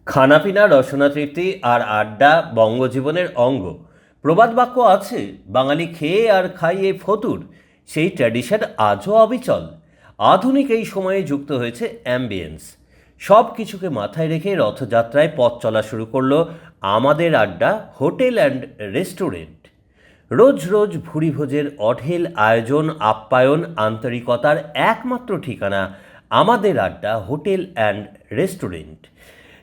খানাপিনা রসনা তৃপ্তি আর আড্ডা বঙ্গজীবনের অঙ্গ। প্রবাদ বাক্য আছে, বাঙালি খেয়ে আর খাইয়ে ফতুর। সেই ট্র্যাডিশন আজও অবিচল। আধুনিক এই সময়ে যুক্ত হয়েছে অ্যাম্বিয়েন্স। সব কিছুকে মাথায় রেখে রথযাত্রায় পথ চলা শুরু করলো আমাদের আড্ডা হোটেল অ্যান্ড রেস্টুরেন্ট। রোজ রোজ ভুরিভোজের অঢেল আয়োজন, আপ্যায়ন, আন্তরিকতার একমাত্র ঠিকানা আমাদের আড্ডা হোটেল অ্যান্ড রেস্টুরেন্ট,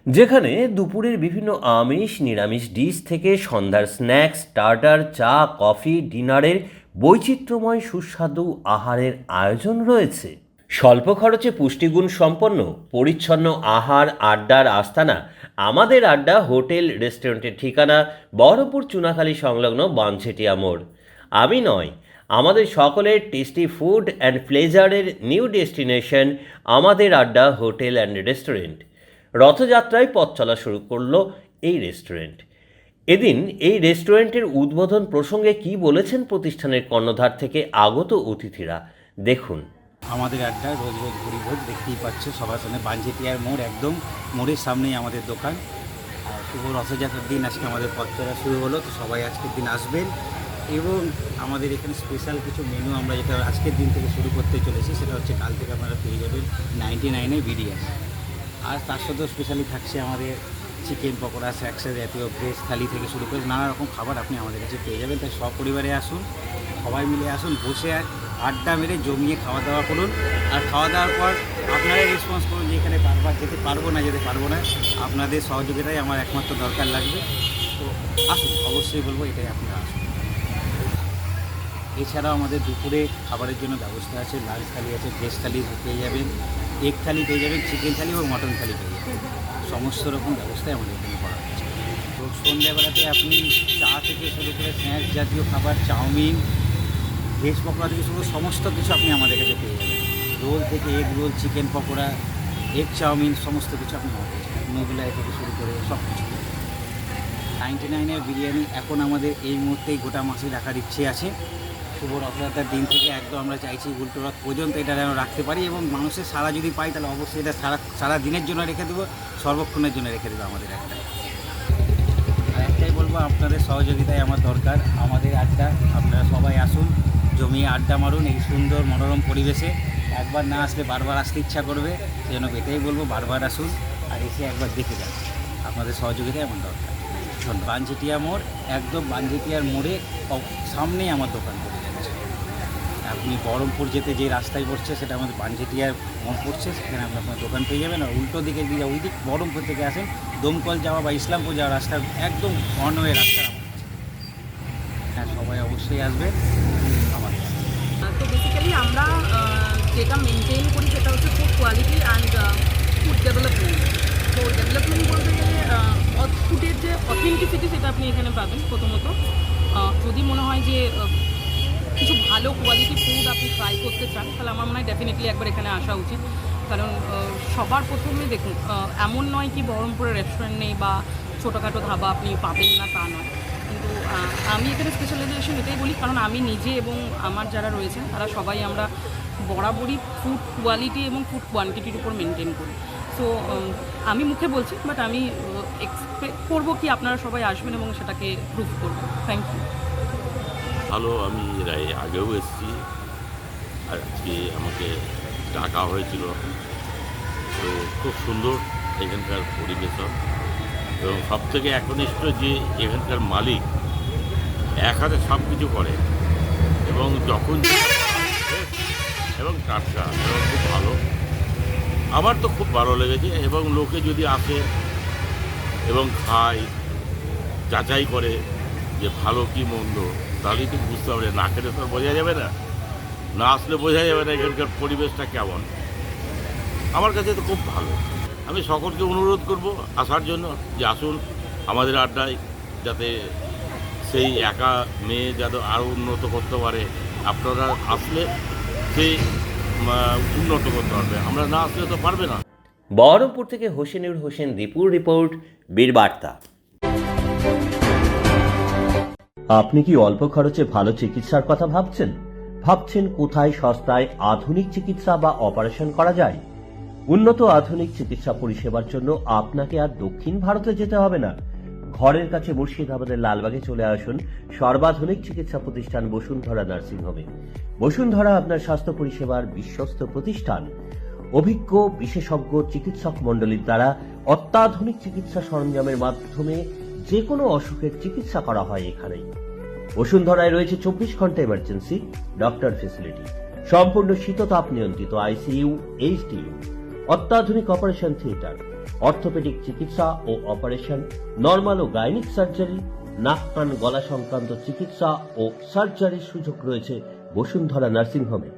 যেখানে দুপুরের বিভিন্ন আমিষ নিরামিষ ডিশ থেকে সন্ধ্যার স্ন্যাক্স, স্টার্টার, চা, কফি, ডিনারের বৈচিত্র্যময় সুস্বাদু আহারের আয়োজন রয়েছে। স্বল্প খরচে পুষ্টিগুণ সম্পন্ন পরিচ্ছন্ন আহার আড্ডার আস্তানা আমাদের আড্ডা হোটেল রেস্টুরেন্টের ঠিকানা বহরমপুর চুনাখালী সংলগ্ন বানছেটিয়া মোড়। আমি নয়, আমাদের সকলের টেস্টি ফুড অ্যান্ড প্লেজারের নিউ ডেস্টিনেশন আমাদের আড্ডা হোটেল অ্যান্ড রেস্টুরেন্ট। রথযাত্রায় পথ চলা শুরু করলো এই রেস্টুরেন্ট। এদিন এই রেস্টুরেন্টের উদ্বোধন প্রসঙ্গে কি বলেছেন প্রতিষ্ঠানের কর্ণধার থেকে আগত অতিথিরা, দেখুন। আমাদের আড্ডা রোজ রোজ ভুরিভোজ দেখতেই পাচ্ছে সবার সামনে, বানঝেটিয়ার মোড়, একদম মোড়ের সামনেই আমাদের দোকান। আর শুভ রথযাত্রার দিন আজকে আমাদের পথ চলা শুরু হলো, তো সবাই আজকের দিন আসবেন। এবং আমাদের এখানে স্পেশাল কিছু মেনু আমরা যেটা আজকের দিন থেকে শুরু করতে চলেছি, সেটা হচ্ছে কাল থেকে আপনারা পেয়ে যাবেন 99-এ বিরিয়ানি। আর তার সাথেও স্পেশালি থাকছে আমাদের চিকেন পকোড়া, স্ন্যাক্সের জাতীয় ভেজ থালি থেকে শুরু করে নানা রকম খাবার আপনি আমাদের কাছে পেয়ে যাবেন। তাই সপরিবারে আসুন, সবাই মিলে আসুন, বসে আড্ডা মেরে জমিয়ে খাওয়া দাওয়া করুন। আর খাওয়া দাওয়ার পর আপনারাই রেসপন্স করুন যে এখানে বারবার যেতে পারবো না। আপনাদের সহযোগিতাই আমার একমাত্র দরকার লাগবে। তো আসুন, অবশ্যই বলবো এটাই আপনারা আসুন। এছাড়াও আমাদের দুপুরে খাবারের জন্য ব্যবস্থা আছে, লাঞ্চ থালি আছে, ভেজ থালি পেয়ে যাবেন, এগ থালি পেয়ে যাবেন, চিকেন থালি এবং মটন থালি পেয়ে যাবেন। সমস্ত রকম ব্যবস্থাই আমাদের এখানে করা হচ্ছে। তো সন্ধ্যাবেলাতে আপনি চা থেকে শুরু করে স্ন্যাক্স জাতীয় খাবার, চাউমিন, ভেজ পকোড়া থেকে শুরু করে সমস্ত কিছু আপনি আমাদের কাছে পেয়ে যাবেন। রোল থেকে egg roll, chicken pakora, egg chow mein, সমস্ত কিছু আপনি আমাদের কাছে, মোগলাই থেকে শুরু করে সব কিছু। 99-এর বিরিয়ানি এখন আমাদের এই মুহূর্তেই গোটা মাসে রাখার ইচ্ছে আছে। শুভ রথযাত্রার দিন থেকে একদম আমরা চাইছি উল্টো রথ পর্যন্ত এটা যেন রাখতে পারি, এবং মানুষের সারা যদি পাই তাহলে অবশ্যই এটা সারা দিনের জন্য রেখে দেবো, সর্বক্ষণের জন্য রেখে দেবো আমাদের একটা। আর একটাই বলবো, আপনাদের সহযোগিতায় আমার দরকার। আমাদের আড্ডা আপনারা সবাই আসুন, জমিয়ে আড্ডা মারুন এই সুন্দর মনোরম পরিবেশে। একবার না আসলে বারবার আসতে ইচ্ছা করবে, সেজন্য এটাই বলবো, বারবার আসুন আর এসে একবার দেখে যান। আপনাদের সহযোগিতাই আমার দরকার। বানঝেটিয়া মোড়, একদম বানঝেটিয়ার মোড়ে সামনেই আমার দোকান পড়ে যাচ্ছে। আপনি বহরমপুর যেতে যে রাস্তায় পড়ছে সেটা আমাদের বানঝেটিয়ার মোড় পড়ছে, সেখানে আপনি আপনার দোকান পেয়ে যাবেন। আর উল্টো দিকে দিয়ে ওই দিক বহরমপুর থেকে আসেন, দমকল যাওয়া বা ইসলামপুর যাওয়ার রাস্তার একদম অনওয়ে রাস্তা আমার কাছে। হ্যাঁ, সবাই অবশ্যই আসবেন আমার কাছে। তো বেসিক্যালি আমরা যেটা মেনটেন করি সেটা হচ্ছে food quality and food development. তো ডেভেলপমেন্ট বলতে গেলে ফুডের যে অথেন্টিসিটি সেটা আপনি এখানে পাবেন। প্রথমত যদি মনে হয় যে কিছু ভালো কোয়ালিটি ফুড আপনি ট্রাই করতে চান, তাহলে আমার মনে হয় ডেফিনেটলি একবার এখানে আসা উচিত। কারণ সবার প্রথমে দেখুন, এমন নয় কি বহরমপুরের রেস্টুরেন্ট নেই বা ছোটোখাটো ধাবা আপনি পাবেন না, তা নয়। কিন্তু আমি এখানে স্পেশালাইজেশন এটাই বলি, কারণ আমি নিজে এবং আমার যারা রয়েছেন তারা সবাই আমরা বরাবরই ফুড কোয়ালিটি এবং ফুড কোয়ান্টিটির উপর মেনটেন করি। সো আমি মুখে বলছি, বাট আমি এক্সপেক্ট করবো কি আপনারা সবাই আসবেন এবং সেটাকে প্রুভ করবেন। Thank you. ভালো, আমি এর আগেও এসেছি, আর আজকে আমাকে ডাকা হয়েছিল। তো খুব সুন্দর এখানকার পরিবেশন, এবং সবথেকে একনিষ্ঠ যে এখানকার মালিক এক হাতে সব কিছু করে, এবং যখন এবং টাটকা এবং খুব ভালো। আমার তো খুব ভালো লেগেছে, এবং লোকে যদি আসে এবং খায়, যাচাই করে যে ভালো কি মন্দ, তাহলেই তো বুঝতে হবে। না খেলে তো বোঝা যাবে না, না আসলে বোঝা যাবে না এখানকার পরিবেশটা কেমন। আমার কাছে তো খুব ভালো। আমি সকলকে অনুরোধ করব আসার জন্য, যে আসুন আমাদের আড্ডায়, যাতে সেই একা মেয়ে যাতে আরও উন্নত করতে পারে। আপনারা আসলে সেই উন্নত করতে পারবে, আমরা না আসলে তো পারবে না। বহরমপুর থেকে হোসেনুর হোসেন দীপুর রিপোর্ট, বীরবার্তা। আপনি কি অল্প খরচে ভালো চিকিৎসার কথা ভাবছেন কোথায় সস্তায় আধুনিক চিকিৎসা বা অপারেশন করা যায়? উন্নত আধুনিক চিকিৎসা পরিষেবার জন্য আপনাকে আর দক্ষিণ ভারতে যেতে হবে না। ঘরের কাছে মুর্শিদাবাদের লালবাগে চলে আসুন সর্বাধুনিক চিকিৎসা প্রতিষ্ঠান বসুন্ধরা নার্সিংহোমে। বসুন্ধরা আপনার স্বাস্থ্য পরিষেবার বিশ্বস্ত প্রতিষ্ঠান। অভিজ্ঞ বিশেষজ্ঞ চিকিৎসক মণ্ডলীর দ্বারা অত্যাধুনিক চিকিৎসা সরঞ্জামের মাধ্যমে যে কোনো অসুখের চিকিৎসা করা হয় এখানেই। বসুন্ধরায় রয়েছে 24 ঘন্টা এমার্জেন্সি ডক্টর ফেসিলিটি, সম্পূর্ণ শীততাপ নিয়ন্ত্রিত আইসিইউ, এইচডিইউ, অত্যাধুনিক অপারেশন থিয়েটার, অর্থোপেডিক চিকিৎসা ও অপারেশন, নরমাল ও গাইনিক সার্জারি, নাক কান গলা সংক্রান্ত চিকিৎসা ও সার্জারির সুযোগ রয়েছে বসুন্ধরা নার্সিংহোমে।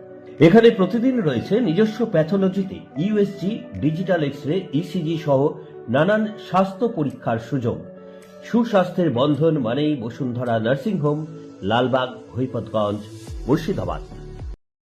এখানে প্রতিদিন রয়েছে নিজস্ব প্যাথোলজিতে ইউএসজি, ডিজিটাল এক্স-রে, ইসিজি সহ নানান স্বাস্থ্য পরীক্ষার সুযোগ। সুস্বাস্থ্যের বন্ধন মানেই বসুন্ধরা নার্সিংহোম, লালবাগ, হরিপদগঞ্জ, মুর্শিদাবাদ।